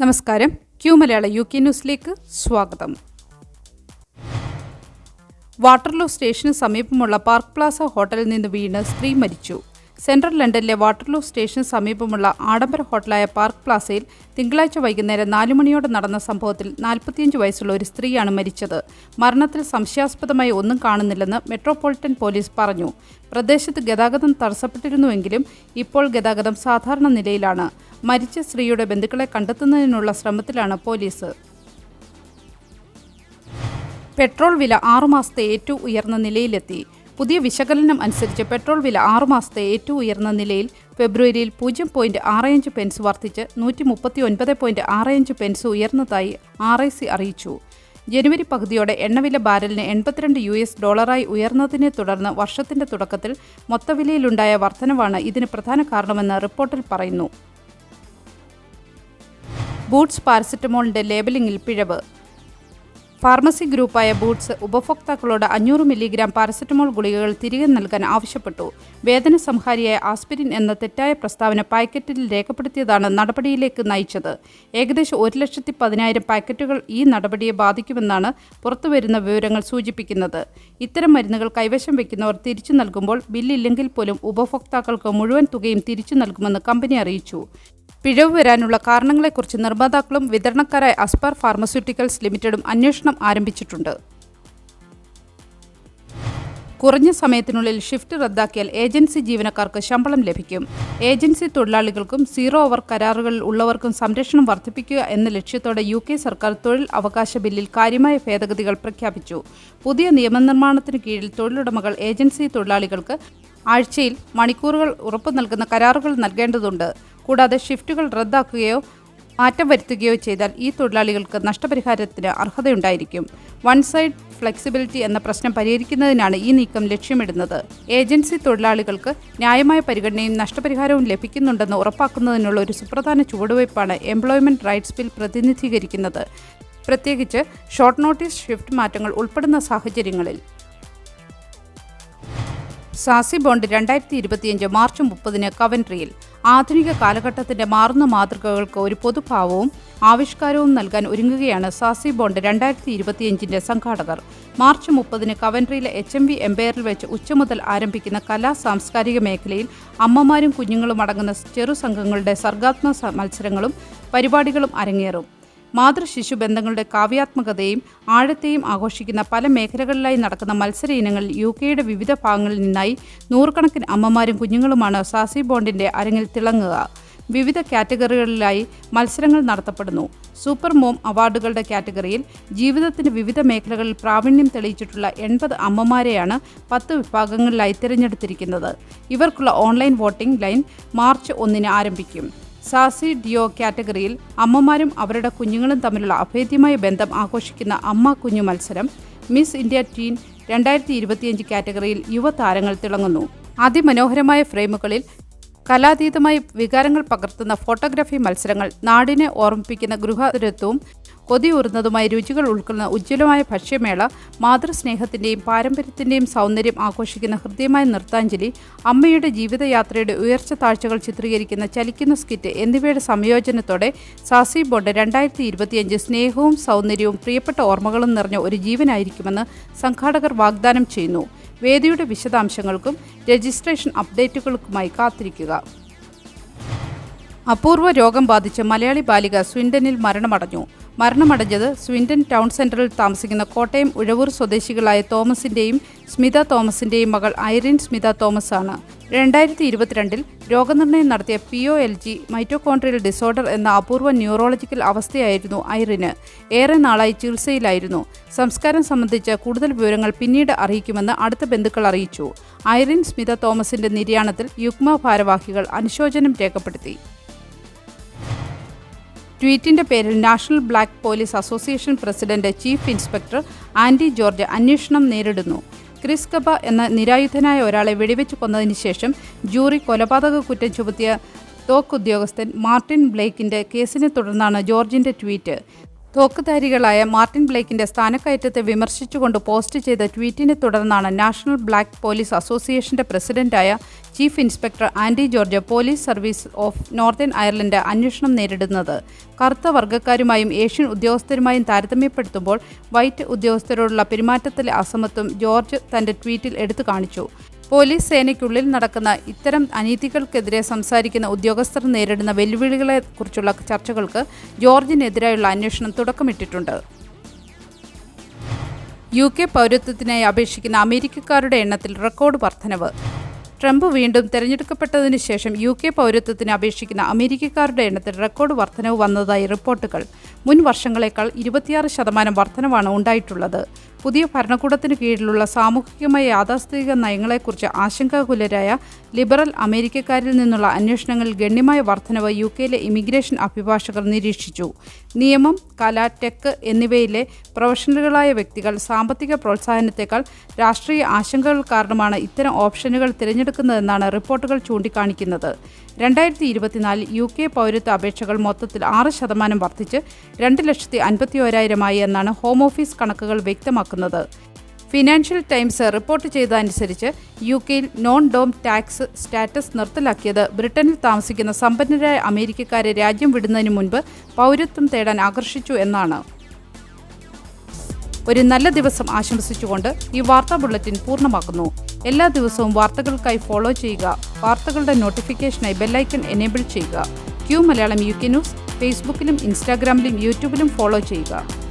നമസ്കാരം. ക്യൂ മലയാള UK ന്യൂസിലേക്ക് സ്വാഗതം. വാട്ടർലൂ സ്റ്റേഷന് സമീപമുള്ള പാർക്ക് പ്ലാസ ഹോട്ടലിൽ നിന്ന് വീണ് സ്ത്രീ മരിച്ചു. സെൻട്രൽ ലണ്ടനിലെ വാട്ടർലൂ സ്റ്റേഷന് സമീപമുള്ള ആഡംബര ഹോട്ടലായ പാർക്ക് പ്ലാസയിൽ തിങ്കളാഴ്ച വൈകുന്നേരം 4 മണിയോടെ നടന്ന സംഭവത്തിൽ 45 വയസ്സുള്ള ഒരു സ്ത്രീയാണ് മരിച്ചത്. മരണത്തിൽ സംശയാസ്പദമായി ഒന്നും കാണുന്നില്ലെന്ന് മെട്രോപൊളിറ്റൻ പോലീസ് പറഞ്ഞു. പ്രദേശത്ത് ഗതാഗതം തടസ്സപ്പെട്ടിരുന്നുവെങ്കിലും ഇപ്പോൾ ഗതാഗതം സാധാരണ നിലയിലാണ്. മരിച്ച സ്ത്രീയുടെ ബന്ധുക്കളെ കണ്ടെത്തുന്നതിനുള്ള ശ്രമത്തിലാണ് പോലീസ്. പെട്രോൾ വില 6 മാസത്തെ ഏറ്റവും ഉയർന്ന നിലയിലെത്തി. പുതിയ വിശകലനം അനുസരിച്ച് പെട്രോൾ വില 6 മാസത്തെ ഏറ്റവും ഉയർന്ന നിലയിൽ ഫെബ്രുവരിയിൽ 0.65 പെൻസ് വർദ്ധിച്ച് 139.65 പെൻസ് ഉയർന്നതായി RIC അറിയിച്ചു. ജനുവരി പകുതിയോടെ എണ്ണവില ബാരലിന് $82 ഉയർന്നതിനെ തുടർന്ന് വർഷത്തിന്റെ തുടക്കത്തിൽ മൊത്തവിലയിലുണ്ടായ വർധനവാണ് ഇതിന് പ്രധാന കാരണമെന്ന് റിപ്പോർട്ടിൽ പറയുന്നു. ബൂട്ട്സ് പാരസെറ്റമോളിന്റെ ലേബലിംഗിൽ പിഴവ്. ഫാർമസി ഗ്രൂപ്പായ ബൂട്ട്സ് ഉപഭോക്താക്കളോട് 500 മില്ലിഗ്രാം പാരസെറ്റമോൾ ഗുളികകൾ തിരികെ നൽകാൻ ആവശ്യപ്പെട്ടു. വേദന സംഹാരിയായ ആസ്പിരിൻ എന്ന തെറ്റായ പ്രസ്താവന പാക്കറ്റിൽ രേഖപ്പെടുത്തിയതാണ് നടപടിയിലേക്ക് നയിച്ചത്. ഏകദേശം 1,10,000 പാക്കറ്റുകൾ ഈ നടപടിയെ ബാധിക്കുമെന്നാണ് പുറത്തുവരുന്ന വിവരങ്ങൾ സൂചിപ്പിക്കുന്നത്. ഇത്തരം മരുന്നുകൾ കൈവശം വയ്ക്കുന്നവർ തിരിച്ചു നൽകുമ്പോൾ ബില്ലില്ലെങ്കിൽ പോലും ഉപഭോക്താക്കൾക്ക് മുഴുവൻ തുകയും തിരിച്ചു നൽകുമെന്ന് കമ്പനി അറിയിച്ചു. പിഴവ് വരാനുള്ള കാരണങ്ങളെക്കുറിച്ച് നിർമ്മാതാക്കളും വിതരണക്കാരായ അസ്പാർ ഫാർമസ്യൂട്ടിക്കൽസ് ലിമിറ്റഡും അന്വേഷണം ആരംഭിച്ചിട്ടുണ്ട്. കുറഞ്ഞ സമയത്തിനുള്ളിൽ ഷിഫ്റ്റ് റദ്ദാക്കിയാൽ ഏജൻസി ജീവനക്കാർക്ക് ശമ്പളം ലഭിക്കും. ഏജൻസി തൊഴിലാളികൾക്കും 0 അവർ കരാറുകളിൽ ഉള്ളവർക്കും സംരക്ഷണം വർദ്ധിപ്പിക്കുക എന്ന ലക്ഷ്യത്തോടെ UK സർക്കാർ തൊഴിൽ അവകാശ ബില്ലിൽ കാര്യമായ ഭേദഗതികൾ പ്രഖ്യാപിച്ചു. പുതിയ നിയമനിർമ്മാണത്തിന് കീഴിൽ തൊഴിലുടമകൾ ഏജൻസി തൊഴിലാളികൾക്ക് ആഴ്ചയിൽ മണിക്കൂറുകൾ ഉറപ്പു നൽകുന്ന കരാറുകൾ നൽകേണ്ടതുണ്ട്. കൂടാതെ ഷിഫ്റ്റുകൾ റദ്ദാക്കുകയോ മാറ്റം വരുത്തുകയോ ചെയ്താൽ ഈ തൊഴിലാളികൾക്ക് നഷ്ടപരിഹാരത്തിന് അർഹതയുണ്ടായിരിക്കും. വൺ സൈഡ് ഫ്ലെക്സിബിലിറ്റി എന്ന പ്രശ്നം പരിഹരിക്കുന്നതിനാണ് ഈ നീക്കം ലക്ഷ്യമിടുന്നത്. ഏജൻസി തൊഴിലാളികൾക്ക് ന്യായമായ പരിഗണനയും നഷ്ടപരിഹാരവും ലഭിക്കുന്നുണ്ടെന്ന് ഉറപ്പാക്കുന്നതിനുള്ള ഒരു സുപ്രധാന ചുവടുവയ്പ്പാണ് എംപ്ലോയ്മെന്റ് റൈറ്റ്സ് ബിൽ പ്രതിനിധീകരിക്കുന്നത്, പ്രത്യേകിച്ച് ഷോർട്ട് നോട്ടീസ് ഷിഫ്റ്റ് മാറ്റങ്ങൾ ഉൾപ്പെടുന്ന സാഹചര്യങ്ങളിൽ. സാസി ബോണ്ട് 2025 മാർച്ച് 30 കവൻട്രിയിൽ. ആധുനിക കാലഘട്ടത്തിന്റെ മാറുന്ന മാതൃകകൾക്ക് ഒരു പൊതുഭാവവും ആവിഷ്കാരവും നൽകാൻ ഒരുങ്ങുകയാണ് സാസി ബോണ്ട് 2025 സംഘാടകർ. മാർച്ച് 30 കവൻട്രിയിലെ HMV എംപയറിൽ വെച്ച് ഉച്ചമുതൽ ആരംഭിക്കുന്ന കലാ സാംസ്കാരിക മേഖലയിൽ അമ്മമാരും കുഞ്ഞുങ്ങളും അടങ്ങുന്ന ചെറു സംഘങ്ങളുടെ സർഗാത്മക മത്സരങ്ങളും പരിപാടികളും അരങ്ങേറും. മാതൃശിശു ബന്ധങ്ങളുടെ കാവ്യാത്മകതയും ആഴത്തെയും ആഘോഷിക്കുന്ന പല മേഖലകളിലായി നടക്കുന്ന മത്സര ഇനങ്ങളിൽ UKയുടെ വിവിധ ഭാഗങ്ങളിൽ നിന്നായി നൂറുകണക്കിന് അമ്മമാരും കുഞ്ഞുങ്ങളുമാണ് സാസി ബോണ്ടിന്റെ അരങ്ങിൽ തിളങ്ങുക. വിവിധ കാറ്റഗറികളിലായി മത്സരങ്ങൾ നടത്തപ്പെടുന്നു. സൂപ്പർ മോം അവാർഡുകളുടെ കാറ്റഗറിയിൽ ജീവിതത്തിന്റെ വിവിധ മേഖലകളിൽ പ്രാവീണ്യം തെളിയിച്ചിട്ടുള്ള 80 അമ്മമാരെയാണ് 10 വിഭാഗങ്ങളിലായി തിരഞ്ഞെടുത്തിരിക്കുന്നത്. ഇവർക്കുള്ള ഓൺലൈൻ വോട്ടിംഗ് ലൈൻ മാർച്ച് 1 ആരംഭിക്കും. സാസി ഡിയോ കാറ്റഗറിയിൽ അമ്മമാരും അവരുടെ കുഞ്ഞുങ്ങളും തമ്മിലുള്ള അഭേദ്യമായ ബന്ധം ആഘോഷിക്കുന്ന അമ്മ കുഞ്ഞു മത്സരം. മിസ് ഇന്ത്യ ടീൻ 2025 കാറ്റഗറിയിൽ യുവതാരങ്ങൾ തിളങ്ങുന്നു. അതിമനോഹരമായ ഫ്രെയിമുകളിൽ കലാതീതമായി വികാരങ്ങൾ പകർത്തുന്ന ഫോട്ടോഗ്രാഫി മത്സരങ്ങൾ, നാടിനെ ഓർമ്മിപ്പിക്കുന്ന ഗൃഹരത്വവും കൊതിയൂറുന്നതുമായ രുചികൾ ഉൾക്കൊള്ളുന്ന ഉജ്ജ്വലമായ ഭക്ഷ്യമേള, മാതൃസ്നേഹത്തിൻ്റെയും പാരമ്പര്യത്തിൻ്റെയും സൗന്ദര്യം ആഘോഷിക്കുന്ന ഹൃദ്യമായ നൃത്താഞ്ജലി, അമ്മയുടെ ജീവിതയാത്രയുടെ ഉയർച്ച താഴ്ചകൾ ചിത്രീകരിക്കുന്ന ചലിക്കുന്ന സ്കിറ്റ് എന്നിവയുടെ സംയോജനത്തോടെ സാസി ബോണ്ട് 2025 സ്നേഹവും സൗന്ദര്യവും പ്രിയപ്പെട്ട ഓർമ്മകളും നിറഞ്ഞ ഒരു ജീവനായിരിക്കുമെന്ന് സംഘാടകർ വാഗ്ദാനം ചെയ്യുന്നു. വേദിയുടെ വിശദാംശങ്ങൾക്കും രജിസ്ട്രേഷൻ അപ്ഡേറ്റുകൾക്കുമായി കാത്തിരിക്കുക. അപൂർവ രോഗം ബാധിച്ച് മലയാളി ബാലിക സ്വിൻഡനിൽ മരണമടഞ്ഞത് സ്വിൻഡൻ ടൗൺ സെന്ററിൽ താമസിക്കുന്ന കോട്ടയം ഉഴവൂർ സ്വദേശികളായ തോമസിന്റെയും സ്മിത തോമസിന്റെയും മകൾ ഐറിൻ സ്മിത തോമസ് ആണ്. 2022 രോഗനിർണയം നടത്തിയ POLG മൈറ്റോകോൺട്രിയൽ ഡിസോർഡർ എന്ന അപൂർവ ന്യൂറോളജിക്കൽ അവസ്ഥയായിരുന്നു ഐറിന്. ഏറെ നാളായി ചികിത്സയിലായിരുന്നു. സംസ്കാരം സംബന്ധിച്ച് കൂടുതൽ വിവരങ്ങൾ പിന്നീട് അറിയിക്കുമെന്ന് അടുത്ത ബന്ധുക്കൾ അറിയിച്ചു. ഐറിൻ സ്മിത തോമസിന്റെ നിര്യാണത്തിൽ യുഗ്മ ഭാരവാഹികൾ അനുശോചനം രേഖപ്പെടുത്തി. ട്വീറ്റിന്റെ പേരിൽ national black police association president chief inspector Andy George അന്വേഷണം നേരിടുന്നു. ക്രിസ് കബ എന്ന നിരായുധനായ ഒരാളെ വെടിവെച്ച് കൊന്നതിന് ശേഷം ജൂറി കൊലപാതക കുറ്റം ചുമത്തിയ തോക്ക് ഉദ്യോഗസ്ഥൻ മാർട്ടിൻ ബ്ലേക്കിന്റെ കേസിനെ തുടർന്നാണ് ജോർജിന്റെ ട്വീറ്റ്. തോക്കുധാരികളായ മാർട്ടിൻ ബ്ലേക്കിന്റെ സ്ഥാനക്കയറ്റത്തെ വിമർശിച്ചുകൊണ്ട് പോസ്റ്റ് ചെയ്ത ട്വീറ്റിനെ തുടർന്നാണ് നാഷണൽ ബ്ലാക്ക് പോലീസ് അസോസിയേഷന്റെ പ്രസിഡന്റായ chief inspector Andy George police service of northern Ireland അന്വേഷണം നേരിടുന്നത്. കറുത്ത വർഗ്ഗക്കാരുമായും ഏഷ്യൻ ഉദ്യോഗസ്ഥരുമായും താരതമ്യപ്പെടുത്തുമ്പോൾ വൈറ്റ് ഉദ്യോഗസ്ഥരോടുള്ള പെരുമാറ്റത്തിലെ അസമത്വം ജോർജ് തന്റെ ട്വീറ്റിൽ എടുത്തു കാണിച്ചു. പോലീസ് സേനയ്ക്കുള്ളിൽ നടക്കുന്ന ഇത്തരം അനീതികൾക്കെതിരെ സംസാരിക്കുന്ന ഉദ്യോഗസ്ഥർ നേരിടുന്ന വെല്ലുവിളികളെക്കുറിച്ചുള്ള ചർച്ചകൾക്ക് ജോർജിനെതിരായുള്ള അന്വേഷണം തുടക്കമിട്ടിട്ടുണ്ട്. UK പൗരത്വത്തിനായി അപേക്ഷിക്കുന്ന അമേരിക്കക്കാരുടെ എണ്ണത്തിൽ റെക്കോർഡ് വർധനവ്. ട്രംപ് വീണ്ടും തെരഞ്ഞെടുക്കപ്പെട്ടതിന് ശേഷം UK പൗരത്വത്തിന് അപേക്ഷിക്കുന്ന അമേരിക്കക്കാരുടെ എണ്ണത്തിൽ റെക്കോർഡ് വർധനവ് വന്നതായി റിപ്പോർട്ടുകൾ. മുൻ വർഷങ്ങളേക്കാൾ 26% വർധനവാണ് ഉണ്ടായിട്ടുള്ളത്. പുതിയ ഭരണകൂടത്തിന് കീഴിലുള്ള സാമൂഹികമായ യാഥാസ്ഥിതിക നയങ്ങളെക്കുറിച്ച് ആശങ്കാകുലരായ ലിബറൽ അമേരിക്കക്കാരിൽ നിന്നുള്ള അന്വേഷണങ്ങളിൽ ഗണ്യമായ വർധനവ് UKയിലെ ഇമിഗ്രേഷൻ അഭിഭാഷകർ നിരീക്ഷിച്ചു. നിയമം, കല, ടെക് എന്നിവയിലെ പ്രൊഫഷണലുകളായ വ്യക്തികൾ സാമ്പത്തിക പ്രോത്സാഹനത്തേക്കാൾ രാഷ്ട്രീയ ആശങ്കകൾ കാരണമാണ് ഇത്തരം ഓപ്ഷനുകൾ തിരഞ്ഞെടുക്കുന്നതെന്നാണ് റിപ്പോർട്ടുകൾ ചൂണ്ടിക്കാണിക്കുന്നത്. 2024 UK പൗരത്വ അപേക്ഷകൾ മൊത്തത്തിൽ 6% വർദ്ധിച്ച് 2,51,000 എന്നാണ് ഹോം ഓഫീസ് കണക്കുകൾ വ്യക്തമാക്കുന്നത്. ഫിനാൻഷ്യൽ ടൈംസ് റിപ്പോർട്ട് ചെയ്തതനുസരിച്ച് UKയിൽ നോൺ ഡോം ടാക്സ് സ്റ്റാറ്റസ് നിർത്തലാക്കിയത് ബ്രിട്ടനിൽ താമസിക്കുന്ന സമ്പന്നരായ അമേരിക്കക്കാരെ രാജ്യം വിടുന്നതിന് മുൻപ് പൗരത്വം തേടാൻ ആകർഷിച്ചു എന്നാണ്. ഒരു നല്ല ദിവസം ആശംസിച്ചുകൊണ്ട് ഈ വാർത്താ ബുള്ളറ്റിൻ പൂർണ്ണമാക്കുന്നു. എല്ലാ ദിവസവും വാർത്തകൾക്കായി ഫോളോ ചെയ്യുക. വാർത്തകളുടെ നോട്ടിഫിക്കേഷനായി ബെല്ലൈക്കൺ എനേബിൾ ചെയ്യുക. Q മലയാളം UK ന്യൂസ് ഫേസ്ബുക്കിലും ഇൻസ്റ്റാഗ്രാമിലും യൂട്യൂബിലും ഫോളോ ചെയ്യുക.